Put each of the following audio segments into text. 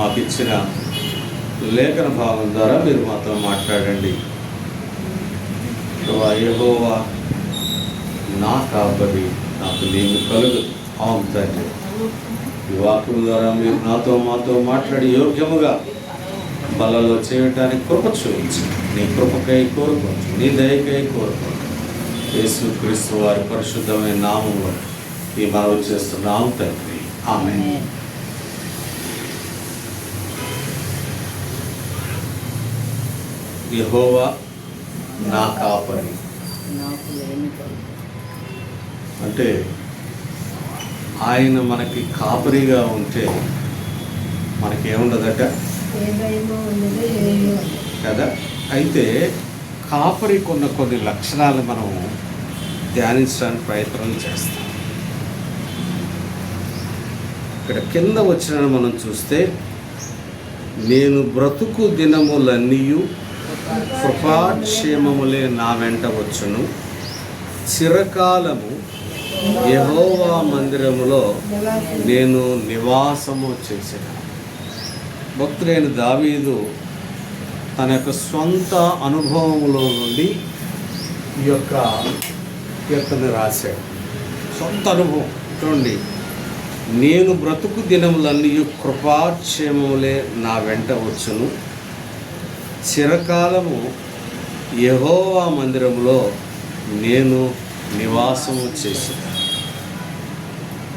మాకు ఇచ్చిన లేఖన భాగం ద్వారా మీరు మాతో మాట్లాడండి. యెహోవా నా కాపరి, నాకు నీవు కలుగు. అవును తండ్రి, ఈ వాక్యం ద్వారా మీరు మాతో మాట్లాడి యోగ్యముగా బలలో చేయటానికి కృప చూపించు. నీ కృపకై కోరుకోవచ్చు, నీ దయకై కోరుకోవచ్చు. యేసుక్రీస్తు వారి పరిశుద్ధమైన నామములో ఈ మనవి చేస్తున్నాం తండ్రి, ఆమేన్. యెహోవా నా కాపరి అంటే ఆయన మనకి కాపరిగా ఉంటే మనకేముండదట కదా. అయితే కాపరి కొన్ని లక్షణాలు మనం ధ్యానించడానికి ప్రయత్నం చేస్తాం. ఇక్కడ కింద వచ్చిన మనం చూస్తే, నేను బ్రతుకు దినములన్నీయు కృపాక్షేమములే నా వెంట వచ్చును, చిరకాలము యెహోవా మందిరములో నేను నివాసము చేసిన. భక్తుడైన దావీదు తన యొక్క సొంత అనుభవములో నుండి ఈ యొక్క కీర్తన రాశాడు. సొంత అనుభవం చూడండి, నేను బ్రతుకు దినములన్నీ కృపాక్షేమములే నా వెంట వచ్చును, చిరకాలము యెహోవా మందిరములో నేను నివాసము చేసిన.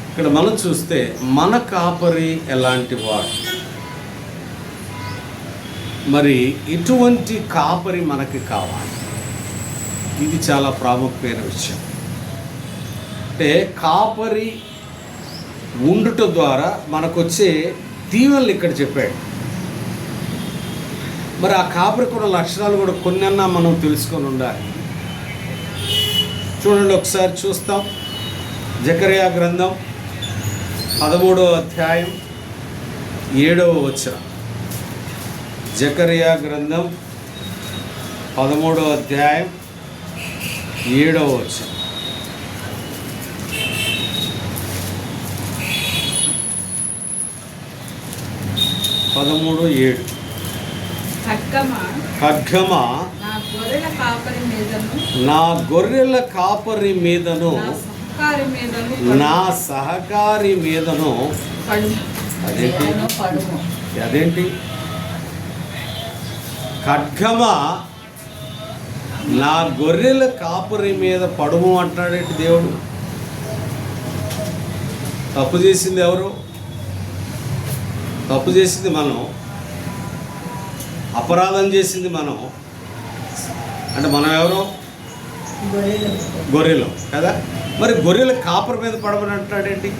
ఇక్కడ మనం చూస్తే మన కాపరి ఎలాంటి వాడు, మరి ఇటువంటి కాపరి మనకి కావాలి. ఇది చాలా ప్రాముఖ్యమైన విషయం. అంటే కాపరి ఉండుట ద్వారా మనకు వచ్చే దీవెనలు ఇక్కడ చెప్పాడు. మరి ఆ కాపరికి ఉన్న లక్షణాలు కూడా కొన్నన్నా మనం తెలుసుకొని ఉండాలి. చూడండి, ఒకసారి చూస్తాం. జకర్యా గ్రంథం 13వ అధ్యాయం 7వ వచనం. జకర్యా గ్రంథం 13వ అధ్యాయం 7వ వచనం. ఖడ్గమా నా గొర్రెల కాపరి మీదను నా సహకారి మీదను. అదేంటి ఖడ్గమా నా గొర్రెల కాపరి మీద పడుము అంటున్నాడేంటి దేవుడు? తప్పు చేసింది ఎవరు? తప్పు చేసింది మనం, అపరాధం చేసింది మనం. అంటే మనం ఎవరు? గొర్రెలు కదా. మరి గొర్రెల కాపరి మీద పడమని అంటున్నాడేంటి?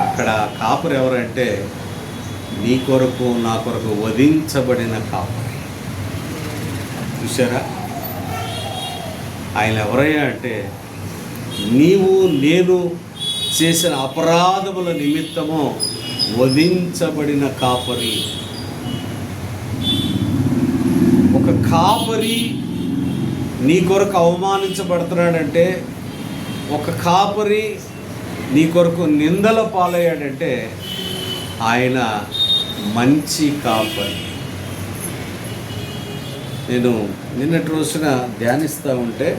అక్కడ కాపరి ఎవరంటే నీ కొరకు నా కొరకు వధించబడిన కాపరి. చూసారా, ఆయన ఎవరయ్యా అంటే నీవు నేను చేసిన అపరాధముల నిమిత్తము వధించబడిన కాపరి. ఒక కాపరి నీ కొరకు అవమానించబడుతున్నాడంటే, ఒక కాపరి నీ కొరకు నిందల పాలయ్యాడంటే ఆయన మంచి కాపరి. నేను నిన్నటి రోజున ధ్యానిస్తూ ఉంటే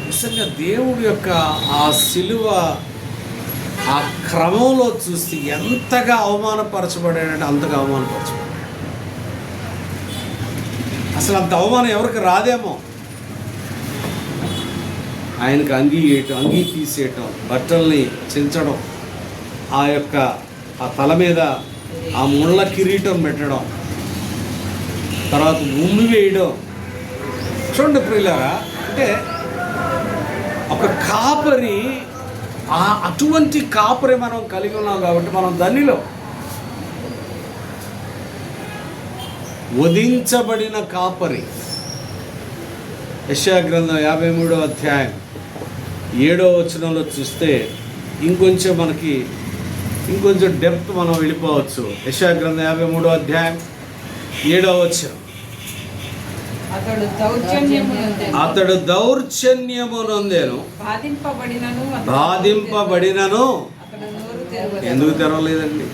నిజంగా దేవుడి యొక్క ఆ సిలువ ఆ క్రమంలో చూస్తే ఎంతగా అవమానపరచబడాడంటే అంతగా అవమానపరచబడ్డాడు. అసలు అంత అవమానం ఎవరికి రాదేమో. ఆయనకు అంగీ తీసేయటం, బట్టల్ని చించడం, ఆ తల మీద ఆ ముళ్ళ కిరీటం పెట్టడం, తర్వాత ఉమ్మి వేయడం. చూడండి ప్రియులారా, అంటే ఒక కాపరి, అటువంటి కాపరి మనం కలిగి ఉన్నాం కాబట్టి మనం ధన్యులం. వధించబడిన కాపరి. యెషయా గ్రంథం 53వ అధ్యాయం 7వ వచనంలో చూస్తే ఇంకొంచెం డెప్త్ మనం వెళ్ళిపోవచ్చు. యెషయా గ్రంథం 53వ అధ్యాయం 7వ వచనం. అతడు దౌర్జన్యము నొందెను, బాధింపబడినను ఎందుకు తెరవలేదండి?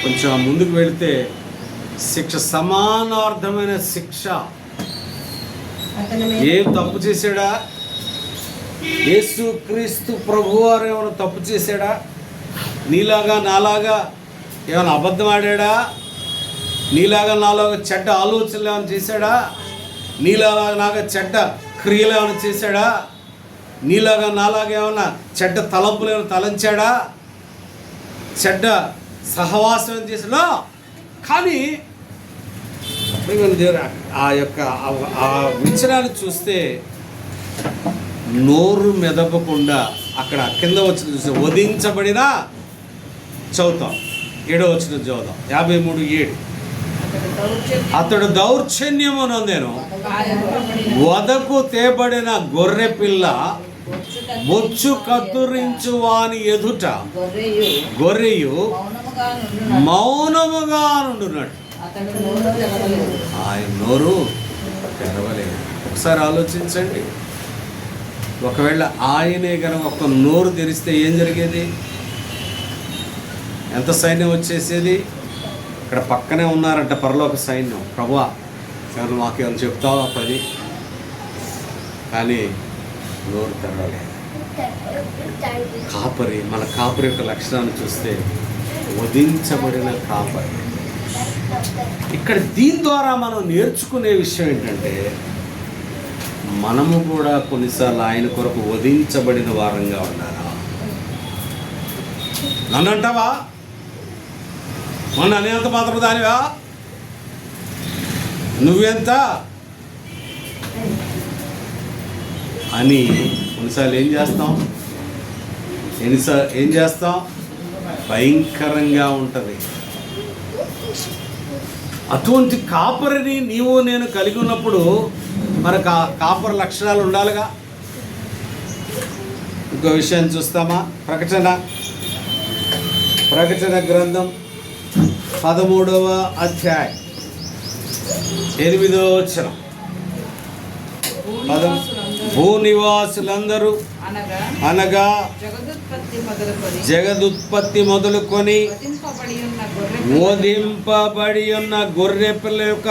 కొంచెం ముందుకు వెళితే శిక్ష, సమానార్థమైన శిక్ష. ఏం తప్పు చేశాడా? యేసు క్రీస్తు ప్రభువారు ఏమైనా తప్పు చేశాడా? నీలాగా నాలాగా ఏమైనా అబద్ధం ఆడాడా? నీలాగా నాలాగా చెడ్డ ఆలోచనలు ఏమైనా చేశాడా? నీలాగా నాగా చెడ్డ క్రియలు ఏమైనా చేశాడా? నీలాగా నాలాగా ఏమైనా చెడ్డ తలంపులు ఏమైనా తలంచాడా? చెడ్డ సహవాసం చేశాడా? కానీ ఆ యొక్క ఆ విచనాన్ని చూస్తే నోరు మెదపకుండా అక్కడ కింద వచ్చిన చూస్తే వధించబడిన, చదువుతాం 7వ వచనం చదువుతాం, 53:7. అతడు దౌర్జన్యమునందెను, వదకు తేబడిన గొర్రె పిల్ల బొచ్చు కత్తురించు వాని ఎదుట గొర్రెయు మౌనముగా నుండునట్టు ఆయన నోరు తెరవలేదు. ఒకసారి ఆలోచించండి, ఒకవేళ ఆయనే కనుక ఒక నోరు తెరిస్తే ఏం జరిగేది? ఎంత సైన్యం వచ్చేసేది? ఇక్కడ పక్కనే ఉన్నారంట పరలోక సైన్యం. ప్రభువా ఎవరు మాకేమైనా చెప్తావా పని? కానీ నోరు తెరవలేదు. కాపరి, మన కాపరి యొక్క లక్షణాన్ని చూస్తే వధించబడిన కాపరి. ఇక్కడ దీని ద్వారా మనం నేర్చుకునే విషయం ఏంటంటే, మనము కూడా కొన్నిసార్లు ఆయన కొరకు వధించబడిన వారంగా ఉండాలా. నన్ను అంటావా? మొన్న అనేంత మాత్రం దానివా? నువ్వెంత అని కొన్నిసార్లు ఏం చేస్తాం? భయంకరంగా ఉంటుంది. అటువంటి కాపరిని నీవు నేను కలిగి ఉన్నప్పుడు మరి కాపరి లక్షణాలు ఉండాలిగా. ఇంకో విషయాన్ని చూస్తామా? ప్రకటన గ్రంథం 13వ అధ్యాయం 8వ వచనం. భూనివాసులందరూ అనగా జగదుత్పత్తి మొదలుకొని వధింపబడి ఉన్న గొర్రె పిల్ల యొక్క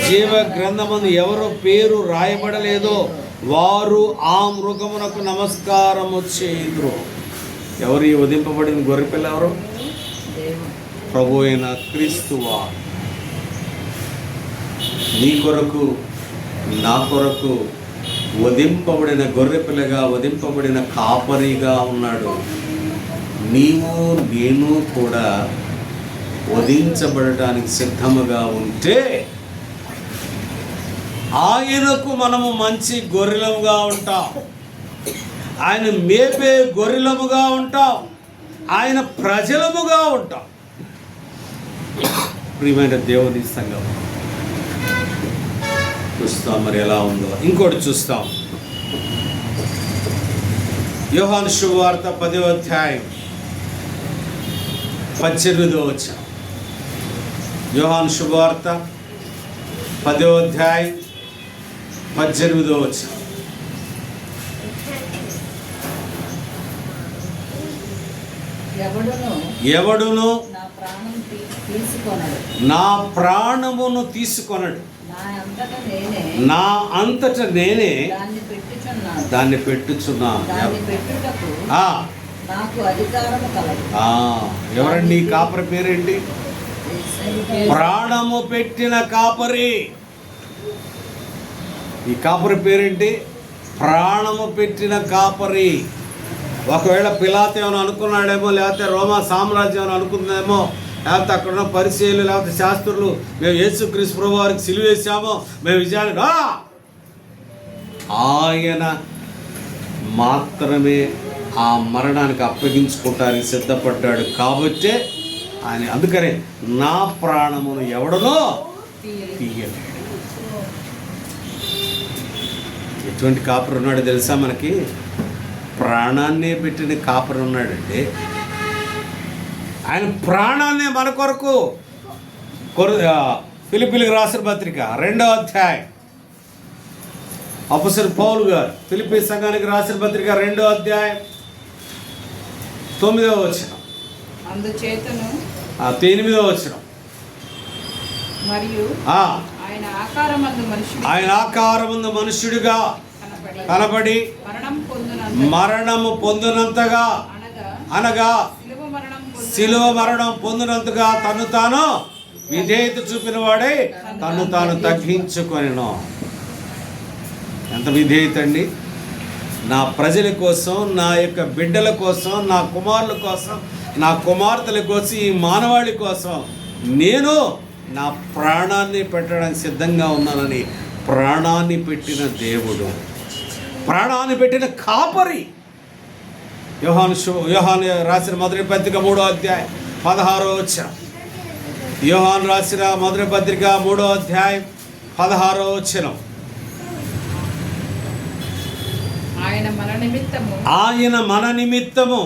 జీవ గ్రంథమందు ఎవరో పేరు రాయబడలేదో వారు ఆ మృగమునకు నమస్కారము చేయుదురు. ఎవరు ఈ వధింపబడిన గొర్రె పిల్ల? ఎవరు? ప్రభు అయిన క్రీస్తువా. నీ కొరకు నా కొరకు వధింపబడిన గొర్రె పిల్లగా, వధింపబడిన కాపరిగా ఉన్నాడు. నీవు నేను కూడా వధించబడటానికి సిద్ధముగా ఉంటే ఆయనకు మనము మంచి గొర్రెలముగా ఉంటాం. ఆయన మేపే గొర్రెలముగా ఉంటాం. ఆయన ప్రజలముగా ఉంటాం. ప్రియమైన దేవుని సంఘం చూస్తాం మరి ఎలా ఉందో. ఇంకోటి చూస్తాం, యోహాను శుభవార్త 10వ అధ్యాయం 18వ వచనం. యోహాను శుభవార్త 10వ అధ్యాయం 18వ వచనం. ఎవడును నా ప్రాణమును తీసుకొనడు, నా అంతట నేనే దాన్ని పెట్టుచున్నాను. ఎవరండి ఈ కాపరి పేరేంటి? ప్రాణము పెట్టిన కాపరి. ఈ కాపరి పేరేంటి? ప్రాణము పెట్టిన కాపరి. ఒకవేళ పిలాతు ఏమైనా అనుకున్నాడేమో, లేకపోతే రోమా సామ్రాజ్యం ఏమైనా అనుకుందేమో, లేకపోతే అక్కడ ఉన్న పరిచయులు లేకపోతే శాస్త్రులు మేము యేసుక్రీస్తు ప్రభువు వారికి సిలువేశామో, మేము విజయాన్ని ఆయన మాత్రమే ఆ మరణానికి అప్పగించుకోవటానికి సిద్ధపడ్డాడు. కాబట్టే ఆయన, అందుకనే నా ప్రాణమును ఎవడనో తీయలేడు. ఎటువంటి కాపరి ఉన్నాడో తెలుసా మనకి? ప్రాణాన్నే పెట్టిన కాపరి ఉన్నాడండి. ఆయన ప్రాణాన్నే మన కొరకు ఫిలిప్పీలకు రాసిన పత్రిక 2వ అధ్యాయం అపొస్తలుడు పౌలు గారు ఫిలిప్పీ సంఘానికి రాసిన పత్రిక 2వ అధ్యాయం 9వ వచనం, అందుచేతను 8వ వచనం, మరియు ఆయన ఆకారమందు మనుష్యుడిగా కనబడి మరణము పొందినంతగా అనగా శిలువ మరణం పొందినంతగా తను తాను విధేయత చూపిన వాడే తను తాను తగ్గించుకొనెను. ఎంత విధేయత అండి! నా ప్రజల కోసం, నా యొక్క బిడ్డల కోసం, నా కుమారుల కోసం, నా కుమార్తెల కోసం, ఈ మానవాళి కోసం నేను నా ప్రాణాన్ని పెట్టడానికి సిద్ధంగా ఉన్నానని ప్రాణాన్ని పెట్టిన దేవుడు, ప్రాణాన్ని పెట్టిన కాపరి. యోహాను రాసిన మొదటి పత్రిక 3వ అధ్యాయం 16వ వచనం. యోహాను రాసిన మొదటి పత్రిక 3వ అధ్యాయం 16వ వచనం. ఆయన మన నిమిత్తము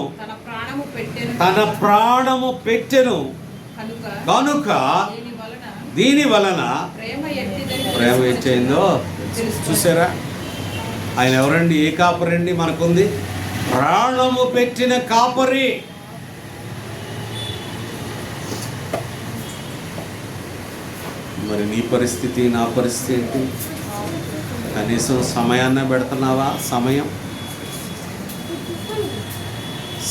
తన ప్రాణము పెట్టెను కనుక దీని వలన ప్రేమ ఎట్టయిందో చూసారా? ఆయన ఎవరండి? ఏ కాపరండి మనకుంది? ప్రాణము పెట్టిన కాపరి. మరి నీ పరిస్థితి, నా పరిస్థితి ఏంటి? కనీసం సమయాన్ని పెడుతున్నావా?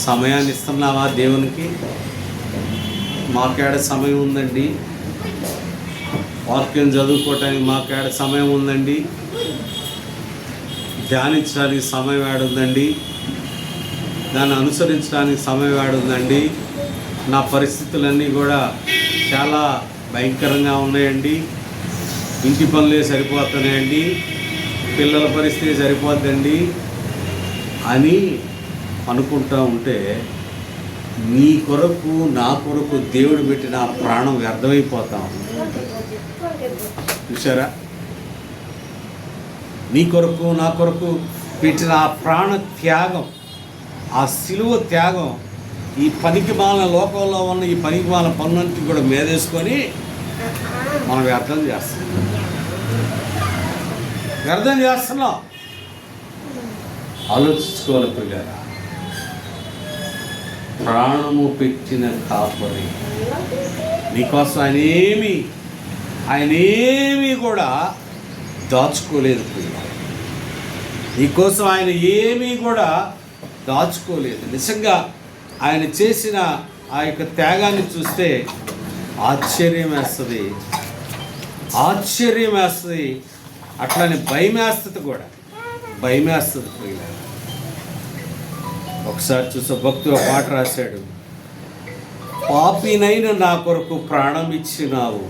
సమయాన్ని ఇస్తున్నావా దేవునికి? మాకేడ సమయం ఉందండి, వాక్యం చదువుకోవటానికి మాకేడ సమయం ఉందండి, ధ్యానించడానికి సమయం ఏడుందండి, దాన్ని అనుసరించడానికి సమయం ఏడుందండి. నా పరిస్థితులన్నీ కూడా చాలా భయంకరంగా ఉన్నాయండి, ఇంటి పనులే సరిపోతున్నాయండి, పిల్లల పరిస్థితి సరిపోద్దండి అని అనుకుంటూ ఉంటే నీ కొరకు, నా కొరకు దేవుడు పెట్టిన ఆ ప్రాణం వ్యర్థమైపోతాం. చూసారా? నీ కొరకు, నా కొరకు పెట్టిన ఆ ప్రాణ త్యాగం, ఆ సిలువ త్యాగం ఈ పనికిమాలిన లోకంలో ఉన్న ఈ పనికిమాలిన పనులన్నింటినీ కూడా మేదేసుకొని మనం వ్యర్థం చేస్తున్నాం. ఆలోచించుకోవాలి పిల్లరా. ప్రాణము పెట్టిన కాపరి నీకోసం ఆయన ఏమీ కూడా దాచుకోలేదు పిల్ల. నీకోసం ఆయన ఏమీ కూడా దాచుకోలేదు. నిజంగా ఆయన చేసిన ఆ యొక్క త్యాగాన్ని చూస్తే ఆశ్చర్యం వేస్తుంది, అట్లనే భయమేస్తుంది కూడా, పిల్ల. ఒకసారి చూసే భక్తుడు పాట రాశాడు, పాపినైన నా కొరకు ప్రాణం ఇచ్చినావు,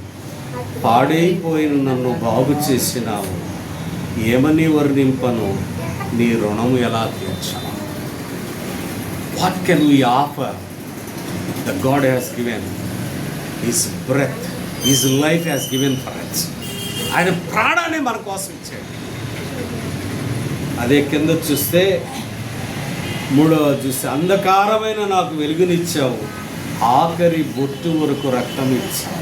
పాడైపోయిన నన్ను బాగు చేసినావు, ఏమని వర్ణింపను నీ రుణము ఎలా తీర్చను. What can we offer? The God has given his breath, his life has given for us. ఆయన ప్రాణాన్ని మన కోసం ఇచ్చాడు. అదే కింద చూస్తే 3వ చూస్తే, అంధకారమైన నాకు వెలుగునిచ్చావు, ఆఖరి బొట్టు వరకు రక్తం ఇచ్చావు.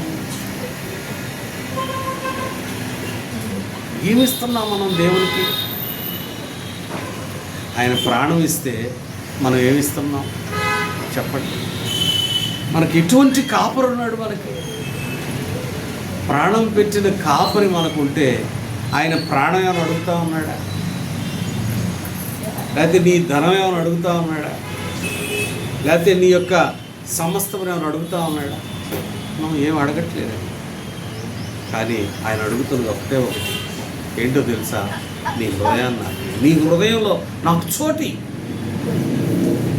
ఏమిస్తున్నాం మనం దేవునికి? ఆయన ప్రాణం ఇస్తే మనం ఏమిస్తున్నాం చెప్పండి? మనకి ఎటువంటి కాపరి ఉన్నాడు? మనకి ప్రాణం పెట్టిన కాపరి మనకుంటే ఆయన ప్రాణం ఏమైనా అడుగుతా ఉన్నాడా? లేకపోతే నీ ధనం ఏమైనా అడుగుతా ఉన్నాడా? లేకపోతే నీ యొక్క సమస్తం ఏమైనా అడుగుతా ఉన్నాడా? మనం ఏం అడగట్లేదు. కానీ ఆయన అడుగుతుంది ఒకటే ఒకటి, ఏంటో తెలుసా? నీ హృదయాన్ని, నీ హృదయంలో నాకు చోటి,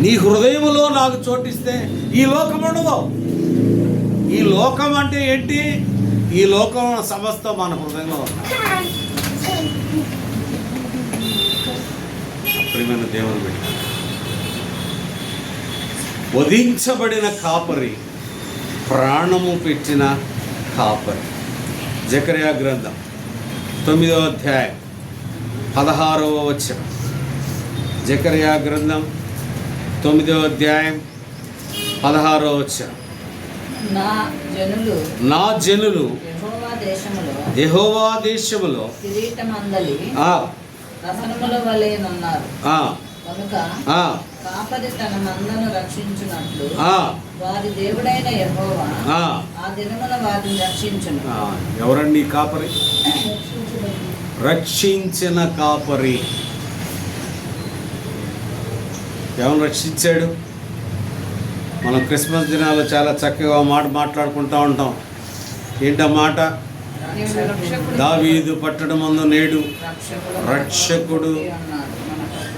నీ హృదయంలో నాకు చోటిస్తే ఈ లోకం ఉండదు. ఈ లోకం అంటే ఏంటి? ఈ లోకం సమస్తం మన హృదయంలో ఉన్నాయి. ప్రియమైన దేవుని బిడ్డ, వధించబడిన కాపరి, ప్రాణము పెట్టిన కాపరి. జకర్యా గ్రంథం 9వ అధ్యాయం 16వ వచనం. జకర్యా గ్రంథం 9వ అధ్యాయం 16వ వచనం. నా జనులు యెహోవా దేశములో కాపరి తన మందను రక్షించున్నట్లు ఆ, వారి దేవుడైన యెహోవా ఆ, ఆ దినమున వారిని రక్షించును. ఆ. ఎవరండి ఈ కాపరి? రక్షించిన కాపరి. ఎవరు రక్షించాడు? మనం క్రిస్మస్ దినాల్లో చాలా చక్కగా మాట మాట్లాడుకుంటూ ఉంటాం. ఏంటా మాట? దావీదు పట్టణమందు నేడు రక్షకుడు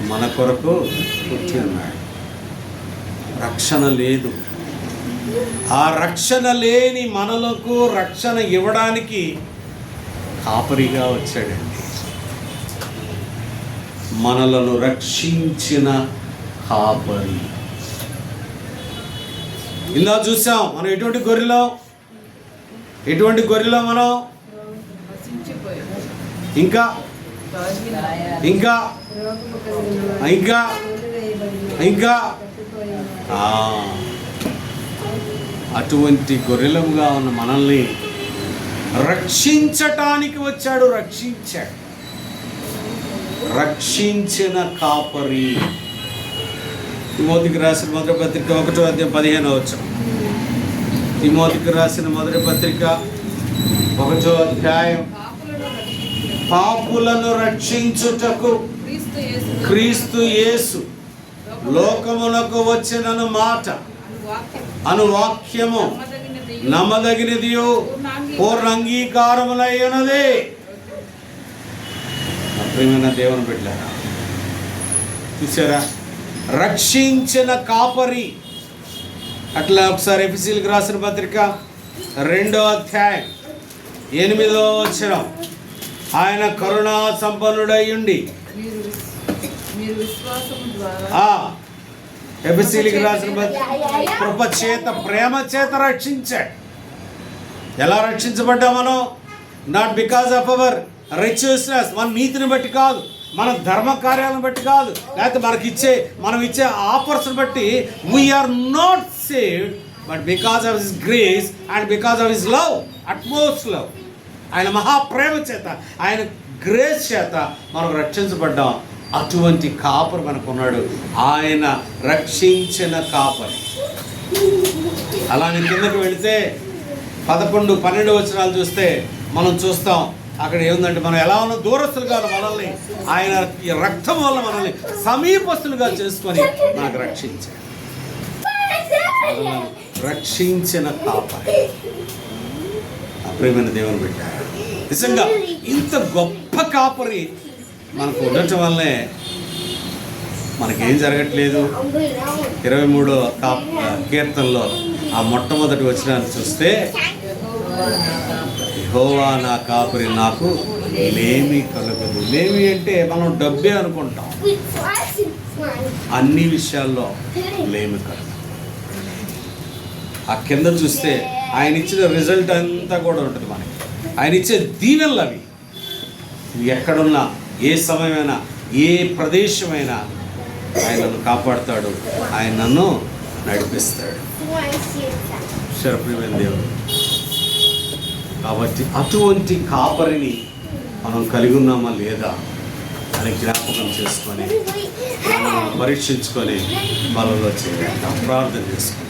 మన కొరకు పుట్టి ఉన్నాడు. రక్షణ లేదు. ఆ రక్షణ లేని మనలకు రక్షణ ఇవ్వడానికి కాపరిగా వచ్చాడండి. మనలను రక్షించిన కాపరి. ఇలా చూసాం. మనం ఎటువంటి గొర్రెలో మనం ఇంకా ఇంకా ఇంకా ఇంకా అటువంటి గొర్రెలముగా ఉన్న మనల్ని రక్షించటానికి వచ్చాడు. రక్షించిన కాపరి. తిమోతికి రాసిన మొదటి పత్రిక 1:15. తిమోతికి రాసిన మొదటి పత్రిక 1 పాపులను రక్షించుటకు క్రీస్తు యేసు లోకమునకు వచ్చినను మాట అను వాక్యము నమ్మదగినదియు పూర్ణ అంగీకారములైనదే. ప్రియమైన దేవుని బిడ్డలారా, చూసారా? రక్షించిన కాపరి. అట్లా ఒకసారి ఎఫెసీయులకు రాసిన పత్రిక 2:8 ఆయన కరుణా సంపన్నుడై ఉండి ఎఫెసీయులకు రాసిన కృప చేత ప్రేమ చేత రక్షించాడు. ఎలా రక్షించబడ్డా మనం? నాట్ బికాజ్ ఆఫ్ అవర్ రిచియస్నెస్, మన నీతిని బట్టి కాదు, మన ధర్మ కార్యాలను బట్టి కాదు, లేకపోతే మనం ఇచ్చే ఆఫర్స్ని బట్టి we are not saved, but because of his grace and because of his love, utmost love. ఆయన మహాప్రేమ చేత, ఆయన గ్రేస్ చేత మనం రక్షించబడ్డాం. అటువంటి కాపరి మనకున్నాడు. ఆయన రక్షించిన కాపరి. అలానే కిందకు వెళితే 11-12 వచనాలు చూస్తే మనం చూస్తాం. అక్కడ ఏముందంటే, మనం ఎలా ఉన్న దూరస్తులుగా మనల్ని ఆయన రక్తం వల్ల మనల్ని సమీపస్తులుగా చేసుకొని మనకు రక్షించాడు. రక్షించిన కాపరి. ప్రియమైన దేవుని బిడ్డ, నిజంగా ఇంత గొప్ప కాపరి మనకు ఉండటం వల్లే మనకేం జరగట్లేదు. 23వ కీర్తనలో ఆ మొట్టమొదటి వచనాన్ని చూస్తే, యెహోవా నా కాపరి, నాకు లేమి కలగదు. లేమి అంటే మనం డబ్బే అనుకుంటాం. అన్ని విషయాల్లో లేమి కలగదు. ఆ కింద చూస్తే ఆయన ఇచ్చిన రిజల్ట్ అంతా కూడా ఉంటుంది మనకి. ఆయన ఇచ్చే దీవెనలు అవి. ఎక్కడున్నా, ఏ సమయమైనా, ఏ ప్రదేశమైనా ఆయనను కాపాడుతాడు, ఆయన నన్ను నడిపిస్తాడు. ప్రియమైన దేవుడు, కాబట్టి అటువంటి కాపరిని మనం కలిగి ఉన్నామా లేదా అని జ్ఞాపకం చేసుకొని మనం పరీక్షించుకొని బలంలో చేయాలి. ప్రార్థన చేసుకొని